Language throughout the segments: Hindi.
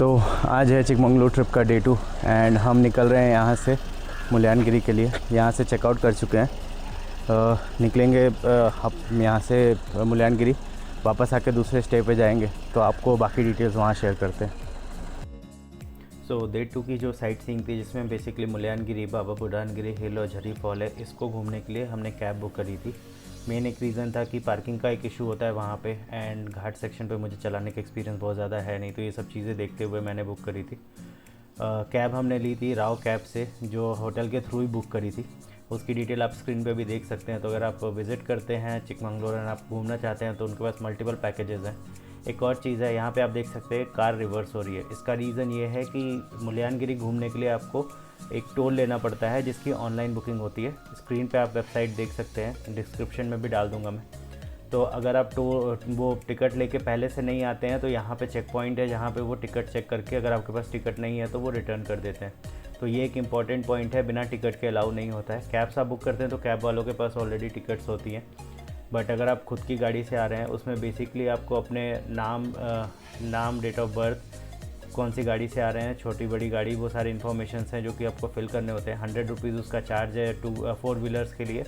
तो आज है चिकमंगलूर ट्रिप का डे 2 एंड हम निकल रहे हैं यहाँ से मुल्यानगिरी के लिए। यहाँ से चेकआउट कर चुके हैं, निकलेंगे हम यहाँ से मुल्यानगिरी, वापस आके दूसरे स्टे पे जाएंगे। तो आपको बाकी डिटेल्स वहाँ शेयर करते हैं। सो डे 2 की जो साइट सीइंग थी, जिसमें बेसिकली मुल्यानगिरी, बाबा बुडानगिरी हिल और झरी फॉल है, इसको घूमने के लिए हमने कैब बुक करी थी। मेन एक रीज़न था कि पार्किंग का एक इशू होता है वहाँ पे, एंड घाट सेक्शन पे मुझे चलाने का एक्सपीरियंस बहुत ज़्यादा है नहीं, तो ये सब चीज़ें देखते हुए मैंने बुक करी थी। कैब हमने ली थी राव कैब से, जो होटल के थ्रू ही बुक करी थी। उसकी डिटेल आप स्क्रीन पे भी देख सकते हैं। तो अगर आप विज़िट करते हैं चिकमंगलूर एंड आप घूमना चाहते हैं तो उनके पास मल्टीपल पैकेजेस हैं। एक और चीज़ है, यहाँ पे आप देख सकते हैं कार रिवर्स हो रही है। इसका रीज़न ये है कि मुल्यानगिरी घूमने के लिए आपको एक टोल लेना पड़ता है, जिसकी ऑनलाइन बुकिंग होती है। स्क्रीन पे आप वेबसाइट देख सकते हैं, डिस्क्रिप्शन में भी डाल दूंगा मैं। तो अगर आप वो टिकट लेके पहले से नहीं आते हैं तो यहाँ पे चेक पॉइंट है, जहाँ पे वो टिकट चेक करके अगर आपके पास टिकट नहीं है तो वो रिटर्न कर देते हैं। तो ये एक इम्पॉर्टेंट पॉइंट है, बिना टिकट के अलाउ नहीं होता है। कैब्स आप बुक करते हैं तो कैब वालों के पास ऑलरेडी टिकट्स होती हैं, बट अगर आप खुद की गाड़ी से आ रहे हैं उसमें बेसिकली आपको अपने नाम, डेट ऑफ बर्थ, कौन सी गाड़ी से आ रहे हैं, छोटी बड़ी गाड़ी, वो सारे इन्फॉर्मेशन हैं जो कि आपको फिल करने होते हैं। 100 रुपीज़ उसका चार्ज है 4 व्हीलर्स के लिए।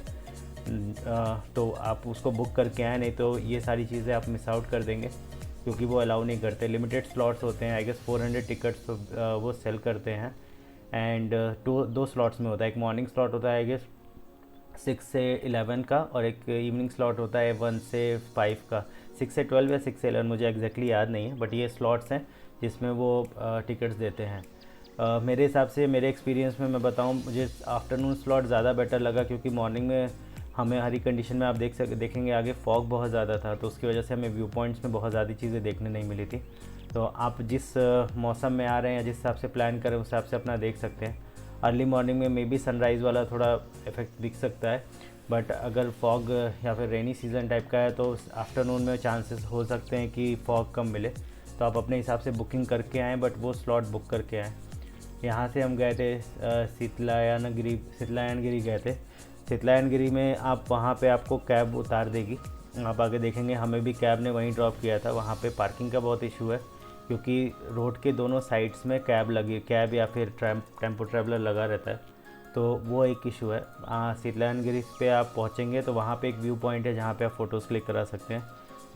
तो आप उसको बुक करके आए, नहीं तो ये सारी चीज़ें आप मिस आउट कर देंगे, क्योंकि वो अलाउ नहीं करते। लिमिटेड स्लॉट्स होते हैं, आई गेस 400 टिकट्स वो सेल करते हैं, एंड दो स्लॉट्स में होता है। एक मॉर्निंग स्लॉट होता है आई गेस 6 से 11 का, और एक इवनिंग स्लॉट होता है 1 से 5 का। 6 से 12 या 6 से 11 मुझे एग्जैक्टली याद नहीं है, बट ये स्लॉट्स हैं जिसमें वो टिकट्स देते हैं। मेरे हिसाब से, मेरे एक्सपीरियंस में मैं बताऊं, मुझे आफ्टरनून स्लॉट ज़्यादा बेटर लगा, क्योंकि मॉर्निंग में हमें हरी कंडीशन में आप देखेंगे आगे फॉग बहुत ज़्यादा था, तो उसकी वजह से हमें व्यू पॉइंट्स में बहुत ज़्यादा चीज़ें देखने नहीं मिली थी। तो आप जिस मौसम में आ रहे हैं, जिस हिसाब से प्लान करें, उस हिसाब से अपना देख सकते हैं। अर्ली मॉर्निंग में मे बी सनराइज़ वाला थोड़ा इफेक्ट दिख सकता है, बट अगर फॉग या फिर रेनी सीज़न टाइप का है तो आफ्टरनून में चांसेस हो सकते हैं कि फॉग कम मिले। तो आप अपने हिसाब से बुकिंग करके आएँ, बट वो स्लॉट बुक करके आएँ। यहाँ से हम गए थे शीतलायनगिरी गए थे। शीतलायनगिरी में आप वहाँ पे आपको कैब उतार देगी, आप आगे देखेंगे हमें भी कैब ने वहीं ड्रॉप किया था। वहाँ पे पार्किंग का बहुत इशू है, क्योंकि रोड के दोनों साइड्स में कैब या फिर टेम्पो ट्रैवलर लगा रहता है, तो वो एक इशू है। शीतलायनगिरी पे आप पहुँचेंगे तो वहाँ पे एक व्यू पॉइंट है जहाँ पे आप फ़ोटोज़ क्लिक करा सकते हैं।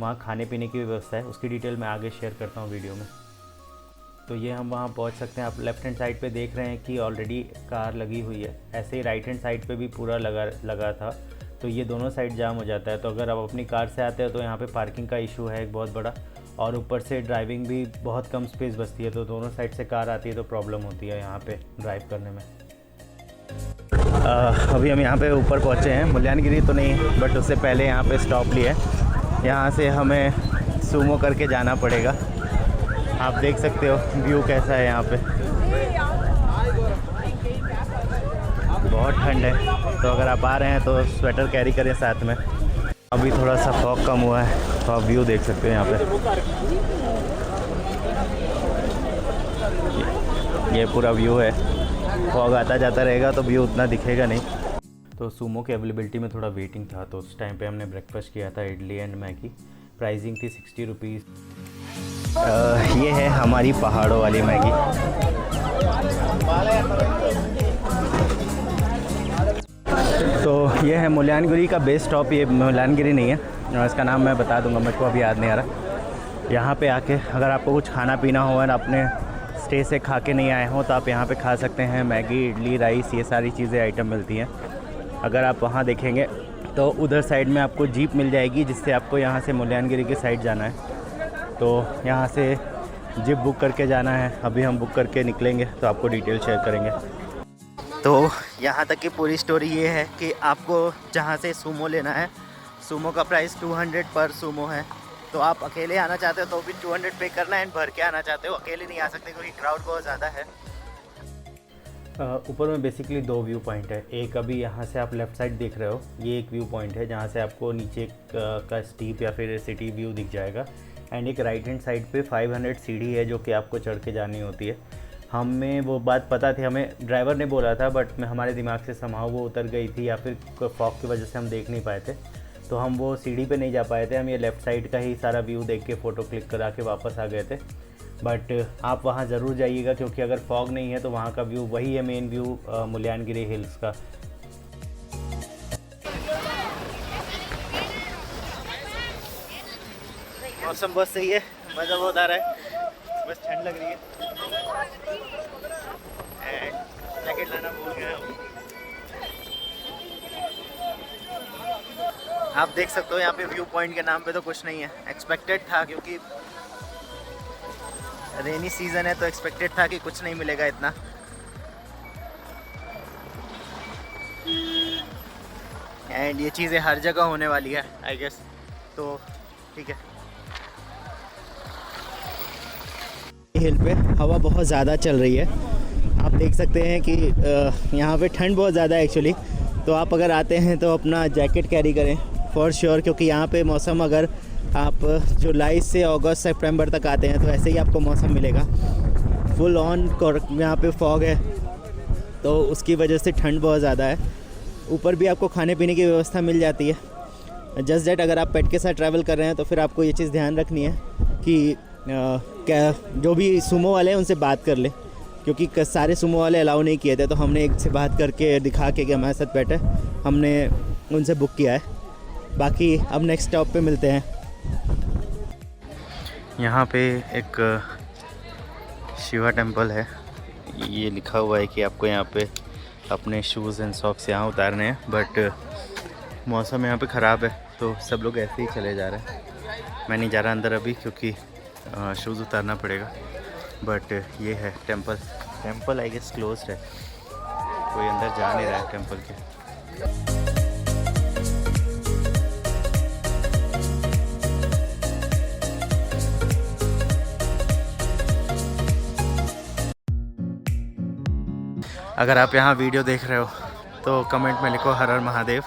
वहाँ खाने पीने की व्यवस्था है, उसकी डिटेल मैं आगे शेयर करता हूँ वीडियो में। तो ये हम वहाँ पहुँच सकते हैं। आप लेफ़्ट हैंड साइड पे देख रहे हैं कि ऑलरेडी कार लगी हुई है। ऐसे ही राइट हैंड साइड पे भी पूरा लगा था, तो ये दोनों साइड जाम हो जाता है। तो अगर आप अपनी कार से आते हैं तो यहाँ पे पार्किंग का इशू है एक बहुत बड़ा, और ऊपर से ड्राइविंग भी बहुत कम स्पेस बचती है, तो दोनों साइड से कार आती है तो प्रॉब्लम होती है यहाँ पे ड्राइव करने में। अभी हम यहाँ पे ऊपर पहुँचे हैं, मुल्यानगिरी तो नहीं, बट उससे पहले यहाँ पे स्टॉप लिया है। यहाँ से हमें सूमो करके जाना पड़ेगा। आप देख सकते हो व्यू कैसा है यहाँ पे, बहुत ठंड है, तो अगर आप आ रहे हैं तो स्वेटर कैरी करें साथ में। अभी थोड़ा सा फॉग कम हुआ है, तो आप व्यू देख सकते हो यहाँ पे। ये पूरा व्यू है, फॉग आता जाता रहेगा तो व्यू उतना दिखेगा नहीं। तो सूमो की अवेलेबिलिटी में थोड़ा वेटिंग था, तो उस टाइम पे हमने ब्रेकफास्ट किया था, इडली एंड मैगी। प्राइसिंग थी 60 रुपीज़। ये है हमारी पहाड़ों वाली मैगी। तो ये है मुल्यानगिरी का बेस स्टॉप। ये मुल्यानगिरी नहीं है, इसका नाम मैं बता दूंगा, मेरे को अभी याद नहीं आ रहा। यहाँ पे आके अगर आपको कुछ खाना पीना हो और अपने स्टे से खा के नहीं आए हो तो आप यहाँ पे खा सकते हैं। मैगी, इडली, राइस, ये सारी चीज़ें आइटम मिलती हैं। अगर आप वहाँ देखेंगे तो उधर साइड में आपको जीप मिल जाएगी, जिससे आपको यहाँ से मुल्यानगिरी की साइड जाना है। तो यहाँ से जीप बुक करके जाना है। अभी हम बुक करके निकलेंगे तो आपको डिटेल शेयर करेंगे। तो यहाँ तक की पूरी स्टोरी ये है कि आपको जहाँ से सूमो लेना है, सूमो का प्राइस 200 पर सूमो है। तो आप अकेले आना चाहते हो तो भी 200 पे करना है, एंड भर के आना चाहते हो, अकेले नहीं आ सकते क्योंकि क्राउड बहुत ज़्यादा है। ऊपर में बेसिकली 2 व्यू पॉइंट है। एक अभी यहाँ से आप लेफ़्ट साइड देख रहे हो, ये एक व्यू पॉइंट है जहाँ से आपको नीचे का स्टीप या फिर सिटी व्यू दिख जाएगा, एंड एक राइट हैंड साइड पे 500 सीढ़ी है जो कि आपको चढ़ के जानी होती है। हमें वो बात पता थी, हमें ड्राइवर ने बोला था, बट हमारे दिमाग से समाव वो उतर गई थी, या फिर फॉग की वजह से हम देख नहीं पाए थे, तो हम वो सीढ़ी पे नहीं जा पाए थे। हम ये लेफ़्ट साइड का ही सारा व्यू देख के फ़ोटो क्लिक करा के वापस आ गए थे। बट आप वहाँ ज़रूर जाइएगा, क्योंकि अगर फॉग नहीं है तो वहाँ का व्यू वही है मेन व्यू मुल्यानगिरी हिल्स का। मौसम बहुत सही है, मज़ा बहुत आ रहा है, बस ठंड लग रही है एंड जैकेट लाना भूल गया हूँ। आप देख सकते हो यहाँ पे व्यू पॉइंट के नाम पे तो कुछ नहीं है। एक्सपेक्टेड था, क्योंकि रेनी सीज़न है तो एक्सपेक्टेड था कि कुछ नहीं मिलेगा इतना। एंड ये चीज़ें हर जगह होने वाली है आई गेस, तो ठीक है। हिल पे हवा बहुत ज़्यादा चल रही है, आप देख सकते हैं कि यहाँ पे ठंड बहुत ज़्यादा है एक्चुअली। तो आप अगर आते हैं तो अपना जैकेट कैरी करें फॉर श्योर, क्योंकि यहाँ पे मौसम अगर आप जुलाई से अगस्त सितंबर तक आते हैं तो ऐसे ही आपको मौसम मिलेगा। फुल ऑन यहाँ पे फॉग है, तो उसकी वजह से ठंड बहुत ज़्यादा है। ऊपर भी आपको खाने पीने की व्यवस्था मिल जाती है। जस्ट दैट अगर आप पेट के साथ ट्रैवल कर रहे हैं तो फिर आपको ये चीज़ ध्यान रखनी है कि क्या जो भी सुमो वाले हैं उनसे बात कर ले, क्योंकि सारे सुमो वाले अलाउ नहीं किए थे। तो हमने एक से बात करके दिखा के कि हमारे साथ पेट है, हमने उनसे बुक किया है। बाकी अब नेक्स्ट स्टॉप पे मिलते हैं। यहाँ पे एक शिवा टेम्पल है, ये लिखा हुआ है कि आपको यहाँ पे अपने शूज़ एंड सॉक्स यहाँ उतारने हैं, बट मौसम यहाँ पे ख़राब है तो सब लोग ऐसे ही चले जा रहे हैं। मैं नहीं जा रहा अंदर अभी, क्योंकि शूज़ उतारना पड़ेगा। बट ये है टेम्पल आई गेस क्लोज्ड है, कोई अंदर जा नहीं रहा है टेम्पल के। अगर आप यहाँ वीडियो देख रहे हो तो कमेंट में लिखो हर हर महादेव।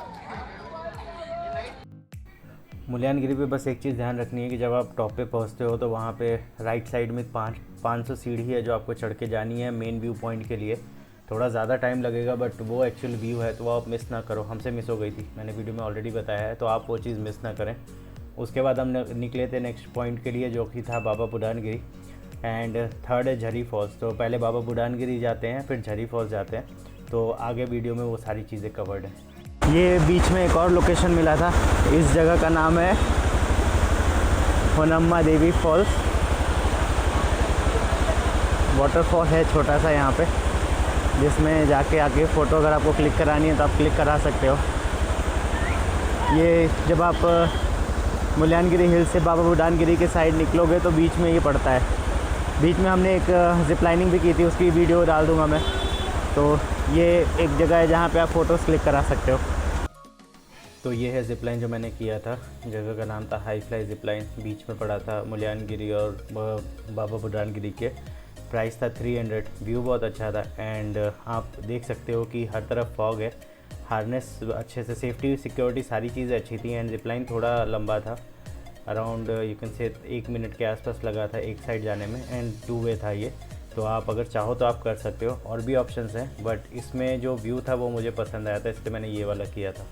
मुल्यानगिरी पे बस एक चीज़ ध्यान रखनी है कि जब आप टॉप पे पहुँचते हो तो वहाँ पे राइट साइड में 500 सीढ़ी है जो आपको चढ़ के जानी है मेन व्यू पॉइंट के लिए। थोड़ा ज़्यादा टाइम लगेगा, बट वो एक्चुअल व्यू है तो वो आप मिस ना करो। हमसे मिस हो गई थी, मैंने वीडियो में ऑलरेडी बताया है, तो आप वो चीज़ मिस ना करें। उसके बाद हम निकले थे नेक्स्ट पॉइंट के लिए, जो कि था बाबा बुडानगिरी, एंड थर्ड है झरी फॉल्स। तो पहले बाबा बुडानगिरी जाते हैं, फिर झरी फॉल्स जाते हैं, तो आगे वीडियो में वो सारी चीज़ें कवर्ड हैं। ये बीच में एक और लोकेशन मिला था, इस जगह का नाम है होनम्मा देवी फॉल्स। वाटरफॉल है छोटा सा यहाँ पे, जिसमें जाके आके फ़ोटो अगर आपको क्लिक करानी है तो आप क्लिक करा सकते हो। ये जब आप मुल्यानगिरी हिल से बाबा बुडानगिरी के साइड निकलोगे तो बीच में ये पड़ता है। बीच में हमने एक जिप लाइनिंग भी की थी, उसकी वीडियो डाल दूँगा मैं। तो ये एक जगह है जहाँ पे आप फ़ोटोज़ क्लिक करा सकते हो। तो ये है ज़िप लाइन जो मैंने किया था, जगह का नाम था हाई फ्लाई ज़िप लाइन, बीच में पड़ा था मुल्यानगिरी और बाबा बुडानगिरी के। प्राइस था 300। व्यू बहुत अच्छा था, एंड आप देख सकते हो कि हर तरफ फॉग है। हार्नेस अच्छे से, सेफ्टी सिक्योरिटी सारी चीज़ें अच्छी थी। एंड ज़िप लाइन थोड़ा लंबा था, around you can say 1 minute के आसपास लगा था एक साइड जाने में, एंड 2 वे था ये। तो आप अगर चाहो तो आप कर सकते हो, और भी ऑप्शंस हैं, बट इसमें जो व्यू था वो मुझे पसंद आया था, इसलिए मैंने ये वाला किया था।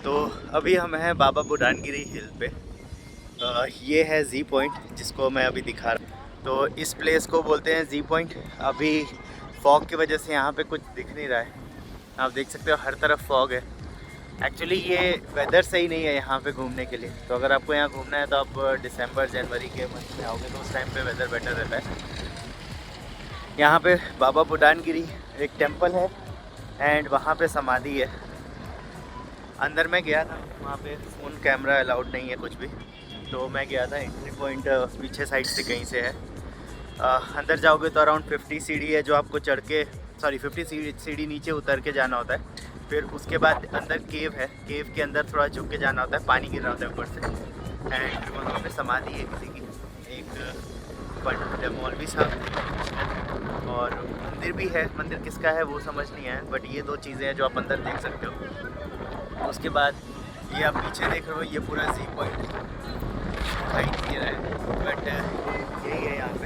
तो अभी हम हैं बाबा बुडानगिरी हिल पे। ये है जी पॉइंट जिसको मैं अभी दिखा रहा हूँ। तो इस प्लेस को बोलते हैं जी पॉइंट। अभी फॉग की वजह से यहाँ पे कुछ दिख नहीं रहा है, आप देख सकते हो हर तरफ फॉग है। एक्चुअली ये वेदर सही नहीं है यहाँ पे घूमने के लिए, तो अगर आपको यहाँ घूमना है तो आप दिसंबर जनवरी के मंथ में आओगे तो उस टाइम पे वेदर बेटर रहता है। यहाँ पे बाबा बुडानगिरी एक टेम्पल है, एंड वहाँ पे समाधि है। अंदर मैं गया था, वहाँ पे फ़ोन कैमरा अलाउड नहीं है कुछ भी, तो मैं गया था। एंट्री पॉइंट पीछे साइड से कहीं से है। अंदर जाओगे तो अराउंड 50 सीढ़ी है जो आपको चढ़ के, 50 सीढ़ी नीचे उतर के जाना होता है। फिर उसके बाद अंदर केव है, केव के अंदर थोड़ा झुक के जाना होता है, पानी गिर रहा होता है ऊपर से। एंड वहाँ पे समाधि है किसी की, एक पंडित मौलवी साहब, और मंदिर भी है। मंदिर किसका है वो समझ नहीं आया, बट ये 2 चीज़ें हैं जो आप अंदर देख सकते हो। उसके बाद ये आप पीछे देख रहे हो, ये पूरा जी पॉइंट दिखाई दे रहा है, बट यही है यहाँ पे।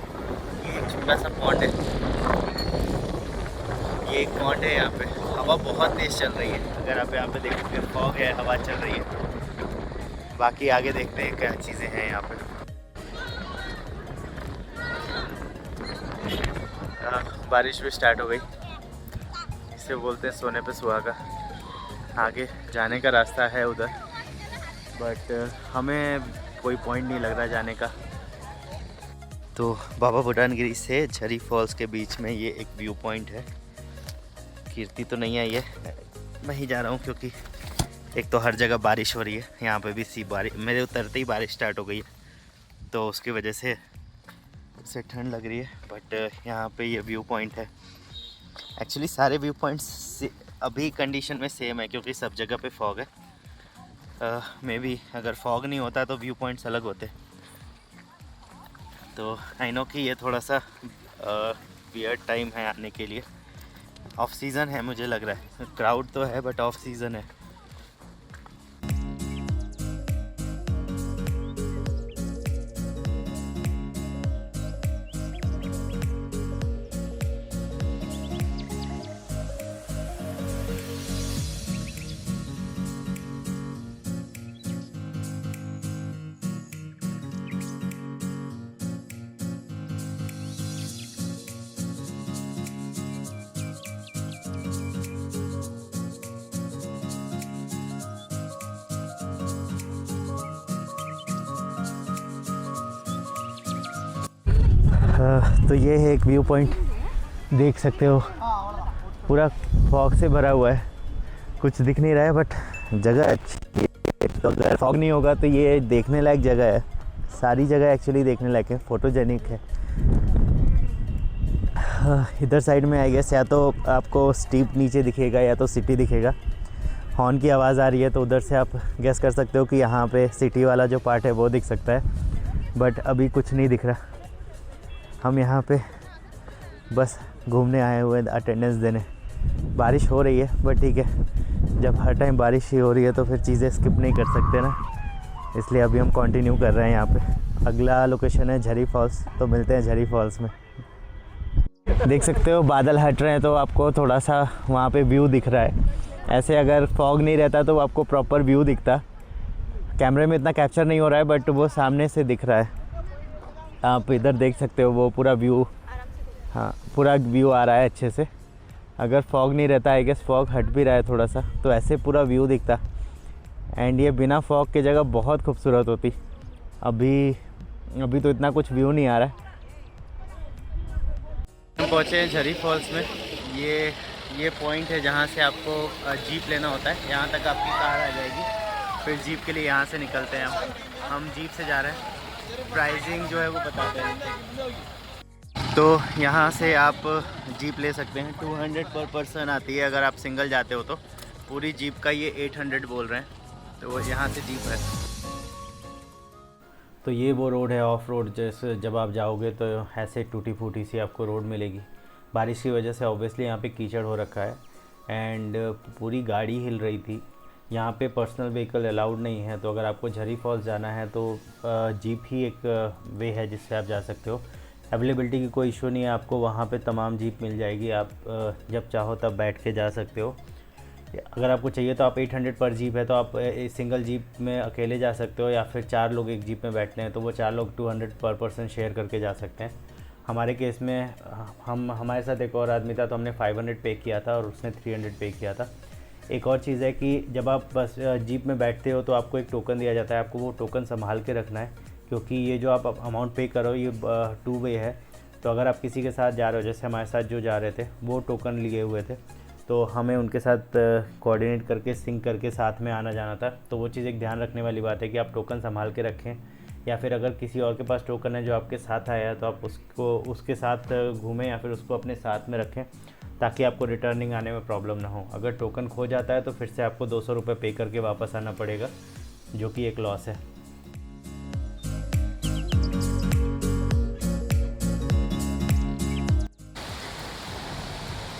छोटा सा पॉन्ड है, ये एक पॉन्ड है। यहाँ पे हवा बहुत तेज़ चल रही है, अगर आप यहाँ पे देखोगे फॉग है, हवा चल रही है। बाकी आगे देखते हैं क्या चीज़ें हैं यहाँ पे। बारिश भी स्टार्ट हो गई, इसे बोलते हैं सोने पे सुहागा। आगे जाने का रास्ता है उधर, बट हमें कोई पॉइंट नहीं लग रहा जाने का। तो बाबा बुडानगिरी से झरी फॉल्स के बीच में ये एक व्यू पॉइंट है। कीर्ति तो नहीं आई है, मैं ही जा रहा हूँ क्योंकि एक तो हर जगह बारिश हो रही है। यहाँ पे भी बारिश, मेरे उतरते ही बारिश स्टार्ट हो गई है, तो उसकी वजह से उसे ठंड लग रही है। बट यहाँ पे ये व्यू पॉइंट है। एक्चुअली सारे व्यू पॉइंट्स अभी कंडीशन में सेम है क्योंकि सब जगह पे फॉग है। मे बी अगर फॉग नहीं होता तो व्यू पॉइंट्स अलग होते। तो आई नो कि ये थोड़ा सा वियर्ड टाइम है आने के लिए। ऑफ सीज़न है मुझे लग रहा है, क्राउड तो है बट ऑफ सीज़न है। तो ये है एक व्यू पॉइंट, देख सकते हो पूरा फॉग से भरा हुआ है, कुछ दिख नहीं रहा है बट जगह अच्छी है। तो अगर फॉग नहीं होगा तो ये देखने लायक जगह है। सारी जगह एक्चुअली देखने लायक है, फोटोजेनिक है। इधर साइड में आई गेस या तो आपको स्टीप नीचे दिखेगा या तो सिटी दिखेगा। हॉर्न की आवाज़ आ रही है तो उधर से आप गेस कर सकते हो कि यहाँ पे सिटी वाला जो पार्ट है वो दिख सकता है, बट अभी कुछ नहीं दिख रहा। हम यहाँ पे बस घूमने आए हुए, अटेंडेंस देने। बारिश हो रही है बट ठीक है, जब हर टाइम बारिश ही हो रही है तो फिर चीज़ें स्किप नहीं कर सकते ना, इसलिए अभी हम कंटिन्यू कर रहे हैं यहाँ पे। अगला लोकेशन है झरी फॉल्स, तो मिलते हैं झरी फॉल्स में। देख सकते हो बादल हट रहे हैं तो आपको थोड़ा सा वहाँ पे व्यू दिख रहा है। ऐसे अगर फॉग नहीं रहता तो आपको प्रॉपर व्यू दिखता। कैमरे में इतना कैप्चर नहीं हो रहा है बट वो सामने से दिख रहा है। आप इधर देख सकते हो वो पूरा व्यू, हाँ पूरा व्यू आ रहा है अच्छे से। अगर फॉग नहीं रहता, आई गेस फॉग हट भी रहा है थोड़ा सा, तो ऐसे पूरा व्यू दिखता। एंड ये बिना फॉग के जगह बहुत खूबसूरत होती। अभी तो इतना कुछ व्यू नहीं आ रहा है। हम पहुँचे हैं झरी फॉल्स में। ये पॉइंट है जहाँ से आपको जीप लेना होता है, यहाँ तक आपकी कार आ जाएगी। फिर जीप के लिए यहाँ से निकलते हैं हम जीप से जा रहे हैं। प्राइसिंग जो है वो बताते हैं। तो यहाँ से आप जीप ले सकते हैं, 200 पर पर्सन आती है। अगर आप सिंगल जाते हो तो पूरी जीप का ये 800 बोल रहे हैं। तो यहाँ से जीप है। तो ये वो रोड है ऑफ रोड, जैसे जब आप जाओगे तो ऐसे टूटी फूटी सी आपको रोड मिलेगी। बारिश की वजह से ऑब्वियसली यहाँ पे कीचड़ हो रखा है एंड पूरी गाड़ी हिल रही थी। यहाँ पे पर्सनल व्हीकल अलाउड नहीं है, तो अगर आपको झरी फॉल्स जाना है तो जीप ही एक वे है जिससे आप जा सकते हो। अवेलेबिलिटी की कोई इशू नहीं है, आपको वहाँ पे तमाम जीप मिल जाएगी। आप जब चाहो तब बैठ के जा सकते हो। अगर आपको चाहिए तो आप 800 पर जीप है तो आप सिंगल जीप में अकेले जा सकते हो, या फिर 4 लोग एक जीप में बैठते हैं तो वो 4 लोग 200 पर पर्सन शेयर करके जा सकते हैं। हमारे केस में हमारे साथ एक और आदमी था तो हमने 500 पे किया था और उसने 300 पे किया था। एक और चीज़ है कि जब आप बस जीप में बैठते हो तो आपको एक टोकन दिया जाता है। आपको वो टोकन संभाल के रखना है, क्योंकि ये जो आप अमाउंट पे करो ये 2 वे है। तो अगर आप किसी के साथ जा रहे हो, जैसे हमारे साथ जो जा रहे थे वो टोकन लिए हुए थे, तो हमें उनके साथ कोऑर्डिनेट करके सिंक करके साथ में आना जाना था। तो वो चीज़ एक ध्यान रखने वाली बात है कि आप टोकन संभाल के रखें, या फिर अगर किसी और के पास टोकन है जो आपके साथ आया है तो आप उसके साथ घूमें या फिर उसको अपने साथ में रखें, ताकि आपको रिटर्निंग आने में प्रॉब्लम ना हो। अगर टोकन खो जाता है तो फिर से आपको 200 रुपये पे करके वापस आना पड़ेगा, जो कि एक लॉस है।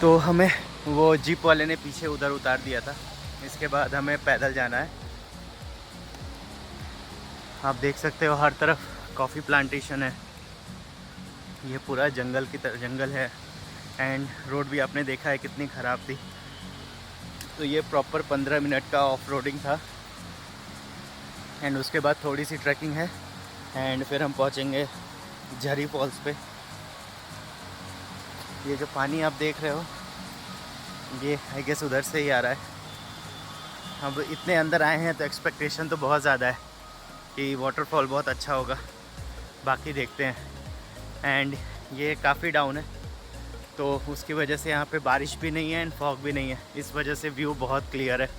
तो हमें वो जीप वाले ने पीछे उधर उतार दिया था। इसके बाद हमें पैदल जाना है। आप देख सकते हो हर तरफ कॉफ़ी प्लांटेशन है। ये पूरा जंगल की तरह जंगल है एंड रोड भी आपने देखा है कितनी ख़राब थी। तो ये प्रॉपर 15 मिनट का ऑफ रोडिंग था एंड उसके बाद थोड़ी सी ट्रैकिंग है एंड फिर हम पहुँचेंगे झरी फॉल्स पे। ये जो पानी आप देख रहे हो ये आई गेस उधर से ही आ रहा है। अब इतने अंदर आए हैं तो एक्सपेक्टेशन तो बहुत ज़्यादा है कि वाटरफॉल बहुत अच्छा होगा, बाकी देखते हैं। एंड ये काफ़ी डाउन है तो उसकी वजह से यहाँ पे बारिश भी नहीं है एंड फॉग भी नहीं है, इस वजह से व्यू बहुत क्लियर है।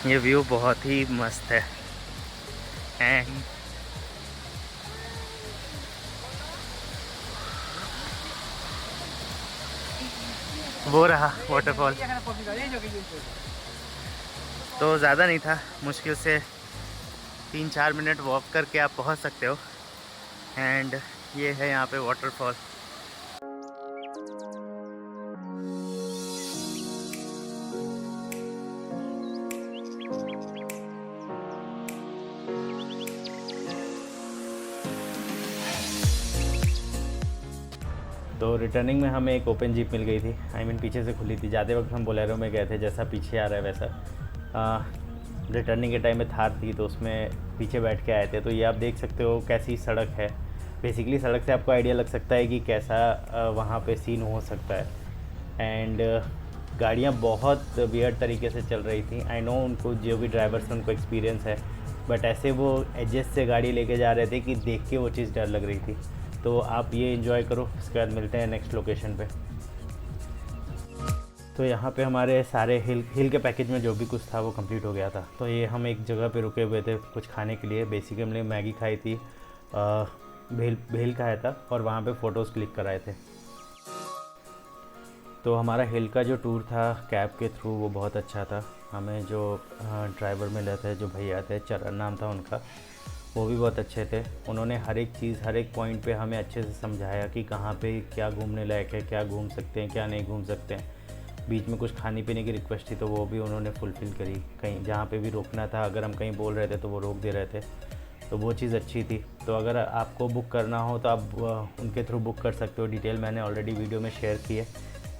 ये व्यू बहुत ही मस्त है एंड वो रहा वाटरफॉल। तो ज़्यादा नहीं था, मुश्किल से 3-4 मिनट वॉक करके आप पहुंच सकते हो एंड ये है यहाँ पे वाटरफॉल। तो रिटर्निंग में हमें एक ओपन जीप मिल गई थी, आई मीन पीछे से खुली थी। जाते वक्त हम बोलेरो में गए थे, जैसा पीछे आ रहा है वैसा। रिटर्निंग के टाइम में थार थी तो उसमें पीछे बैठ के आए थे। तो ये आप देख सकते हो कैसी सड़क है। बेसिकली सड़क से आपको आइडिया लग सकता है कि कैसा वहाँ पे सीन हो सकता है। एंड गाड़ियाँ बहुत वियर्ड तरीके से चल रही थी। आई नो उनको जो भी ड्राइवर्स हैं उनको एक्सपीरियंस है, बट ऐसे वो एजेस से गाड़ी लेके जा रहे थे कि देख के वो चीज़ डर लग रही थी। तो आप ये एंजॉय करो, उसके बाद मिलते हैं नेक्स्ट लोकेशन पे। तो यहाँ पे हमारे सारे हिल के पैकेज में जो भी कुछ था वो कंप्लीट हो गया था। तो ये हम एक जगह पे रुके हुए थे कुछ खाने के लिए। बेसिकली हमने मैगी खाई थी, भेल खाया था और वहाँ पे फ़ोटोज़ क्लिक कराए थे। तो हमारा हिल का जो टूर था कैब के थ्रू वो बहुत अच्छा था। हमें जो ड्राइवर मिले थे, जो भैया थे, चरण नाम था उनका, वो भी बहुत अच्छे थे। उन्होंने हर एक चीज़, हर एक पॉइंट पे हमें अच्छे से समझाया कि कहाँ पे क्या घूमने लायक है, क्या घूम सकते हैं, क्या नहीं घूम सकते हैं। बीच में कुछ खाने पीने की रिक्वेस्ट थी तो वो भी उन्होंने फुलफ़िल करी। कहीं जहाँ पे भी रोकना था, अगर हम कहीं बोल रहे थे तो वो रोक दे रहे थे, तो वो चीज़ अच्छी थी। तो अगर आपको बुक करना हो तो आप उनके थ्रू बुक कर सकते हो। डिटेल मैंने ऑलरेडी वीडियो में शेयर की है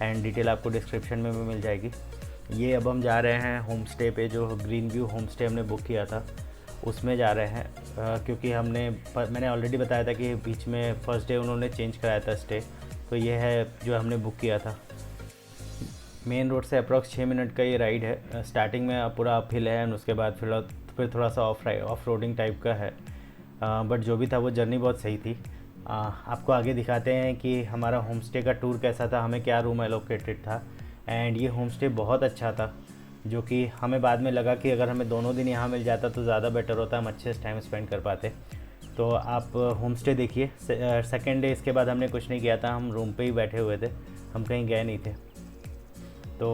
एंड डिटेल आपको डिस्क्रिप्शन में भी मिल जाएगी। ये अब हम जा रहे हैं होम स्टे पे, जो ग्रीन व्यू होम स्टे हमने बुक किया था उसमें जा रहे हैं। क्योंकि मैंने ऑलरेडी बताया था कि बीच में फर्स्ट डे उन्होंने चेंज कराया था स्टे, तो ये है जो हमने बुक किया था। मेन रोड से अप्रॉक्स 6 मिनट का ये राइड है। स्टार्टिंग में पूरा अपहिल है एंड उसके बाद फिर थोड़ा सा ऑफ रोडिंग टाइप का है। बट जो भी था वो जर्नी बहुत सही थी। आपको आगे दिखाते हैं कि हमारा होम स्टे का टूर कैसा था, हमें क्या रूम एलोकेटेड था। एंड ये होम स्टे बहुत अच्छा था, जो कि हमें बाद में लगा कि अगर हमें दोनों दिन यहाँ मिल जाता तो ज़्यादा बेटर होता, हम अच्छे से टाइम स्पेंड कर पाते। तो आप होम स्टे देखिए। सेकेंड डे इसके बाद हमने कुछ नहीं किया था, हम रूम पे ही बैठे हुए थे, हम कहीं गए नहीं थे। तो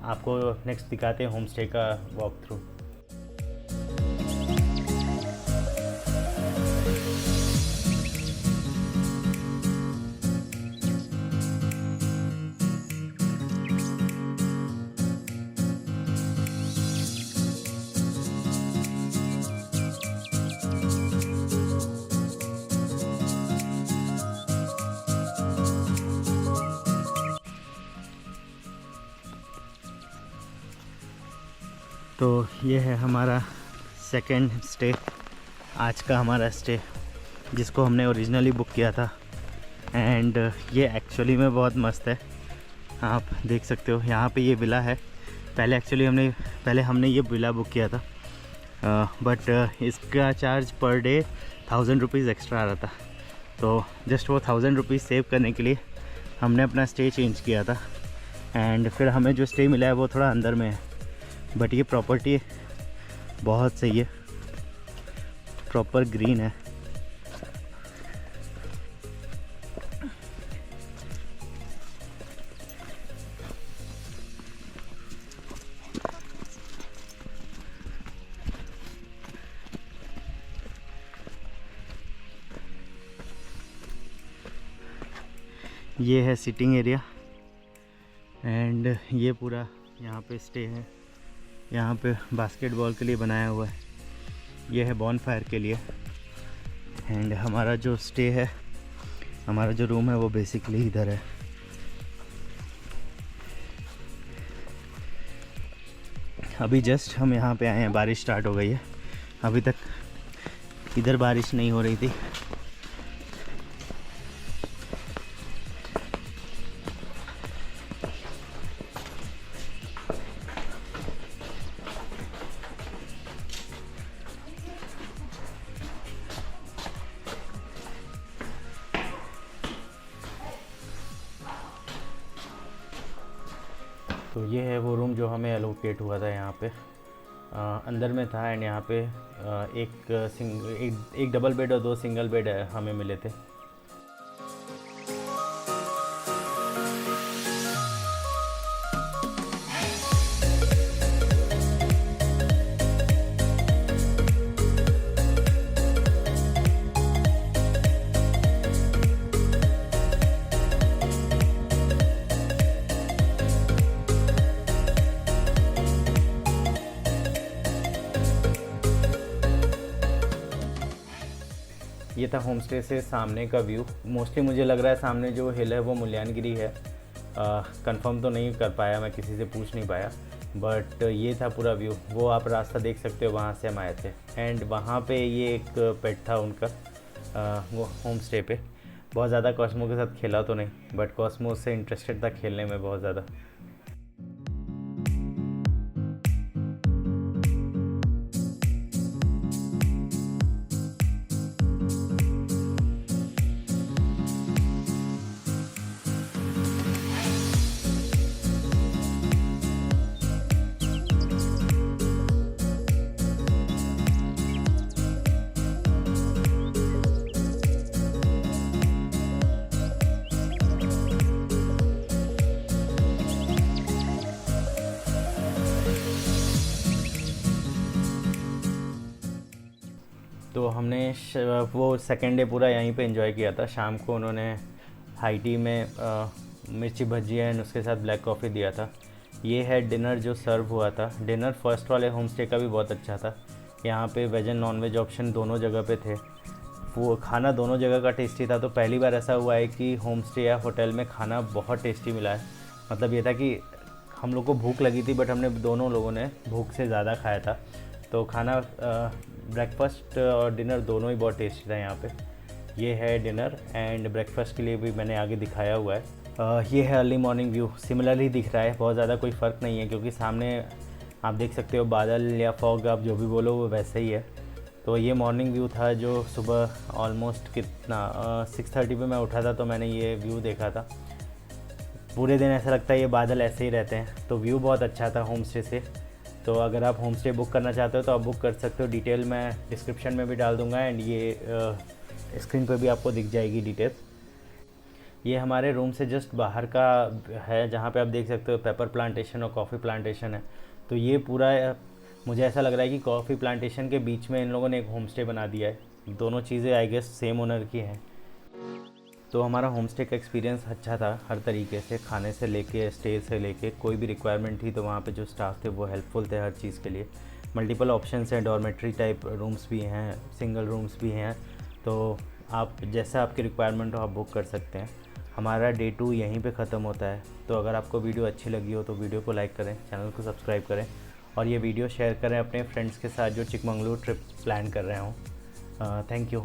आपको नेक्स्ट दिखाते हैं होम स्टे का वॉक थ्रू। तो ये है हमारा सेकंड स्टे, आज का हमारा स्टे, जिसको हमने ओरिजिनली बुक किया था। एंड ये एक्चुअली में बहुत मस्त है, आप देख सकते हो। यहाँ पे ये विला है। पहले हमने ये विला बुक किया था, बट इसका charge per day 1000 rupees extra आ रहा था। तो जस्ट वो 1000 रुपीज़ सेव करने के लिए हमने अपना स्टे चेंज किया था। एंड फिर हमें जो स्टे मिला है वो थोड़ा अंदर में है, बट ये प्रॉपर्टी बहुत सही है, प्रॉपर ग्रीन है। ये है सिटिंग एरिया एंड ये पूरा यहाँ पे स्टे है। यहाँ पे बास्केटबॉल के लिए बनाया हुआ है, ये है बॉनफायर के लिए। एंड हमारा जो स्टे है, हमारा जो रूम है वो बेसिकली इधर है। अभी जस्ट हम यहाँ पे आए हैं, बारिश स्टार्ट हो गई है। अभी तक इधर बारिश नहीं हो रही थी। तो ये है वो रूम जो हमें एलोकेट हुआ था यहाँ पे। अंदर में था। एंड यहाँ पे एक डबल बेड और 2 सिंगल बेड हमें मिले थे। ये था होम स्टे से सामने का व्यू। मोस्टली मुझे लग रहा है सामने जो हिल है वो मुल्यानगिरी है। कंफर्म तो नहीं कर पाया, मैं किसी से पूछ नहीं पाया, बट ये था पूरा व्यू। वो आप रास्ता देख सकते हो, वहाँ से हम आए थे। एंड वहाँ पे ये एक पेट था उनका, वो होम स्टे पे। बहुत ज़्यादा कॉस्मो के साथ खेला तो नहीं, बट कॉस्मो से इंटरेस्टेड था खेलने में बहुत ज़्यादा। तो हमने वो सेकेंड डे पूरा यहीं पे एंजॉय किया था। शाम को उन्होंने हाई टी में मिर्ची भजी एंड उसके साथ ब्लैक कॉफ़ी दिया था। ये है डिनर जो सर्व हुआ था। डिनर फर्स्ट वाले होम स्टे का भी बहुत अच्छा था। यहाँ पे veg and non veg option दोनों जगह पे थे। वो खाना दोनों जगह का टेस्टी था। तो पहली बार ऐसा हुआ है कि होम स्टे या होटल में खाना बहुत टेस्टी मिला है। मतलब ये था कि हम लोग को भूख लगी थी, बट हमने दोनों लोगों ने भूख से ज़्यादा खाया था। तो खाना ब्रेकफास्ट और डिनर दोनों ही बहुत टेस्टी था यहाँ पे। ये है डिनर एंड ब्रेकफास्ट के लिए भी मैंने आगे दिखाया हुआ है। ये है अर्ली मॉर्निंग व्यू। सिमिलरली दिख रहा है, बहुत ज़्यादा कोई फ़र्क नहीं है, क्योंकि सामने आप देख सकते हो बादल या फॉग, आप जो भी बोलो वो वैसे ही है। तो ये मॉर्निंग व्यू था जो सुबह ऑलमोस्ट 6:30 पे मैं उठा था, तो मैंने ये व्यू देखा था। पूरे दिन ऐसा लगता है ये बादल ऐसे ही रहते हैं। तो व्यू बहुत अच्छा था होम स्टे से। तो अगर आप होम स्टे बुक करना चाहते हो तो आप बुक कर सकते हो। डिटेल मैं डिस्क्रिप्शन में भी डाल दूंगा एंड ये स्क्रीन पर भी आपको दिख जाएगी डिटेल्स। ये हमारे रूम से जस्ट बाहर का है, जहाँ पे आप देख सकते हो पेपर प्लांटेशन और कॉफ़ी प्लांटेशन है। तो ये पूरा मुझे ऐसा लग रहा है कि कॉफ़ी प्लांटेशन के बीच में इन लोगों ने एक होम स्टे बना दिया है। दोनों चीज़ें आई गेस सेम ओनर की हैं। तो हमारा होम स्टे का एक्सपीरियंस अच्छा था हर तरीके से, खाने से लेके स्टे से लेके। कोई भी रिक्वायरमेंट थी तो वहाँ पे जो स्टाफ थे वो हेल्पफुल थे हर चीज़ के लिए। मल्टीपल ऑप्शंस हैं, डॉर्मेट्री टाइप रूम्स भी हैं, सिंगल रूम्स भी हैं। तो आप जैसा आपकी रिक्वायरमेंट हो आप बुक कर सकते हैं। हमारा डे 2 यहीं पे ख़त्म होता है। तो अगर आपको वीडियो अच्छी लगी हो तो वीडियो को लाइक करें, चैनल को सब्सक्राइब करें और ये वीडियो शेयर करें अपने फ्रेंड्स के साथ जो चिकमंगलुरु ट्रिप प्लान कर रहे हों। Thank you.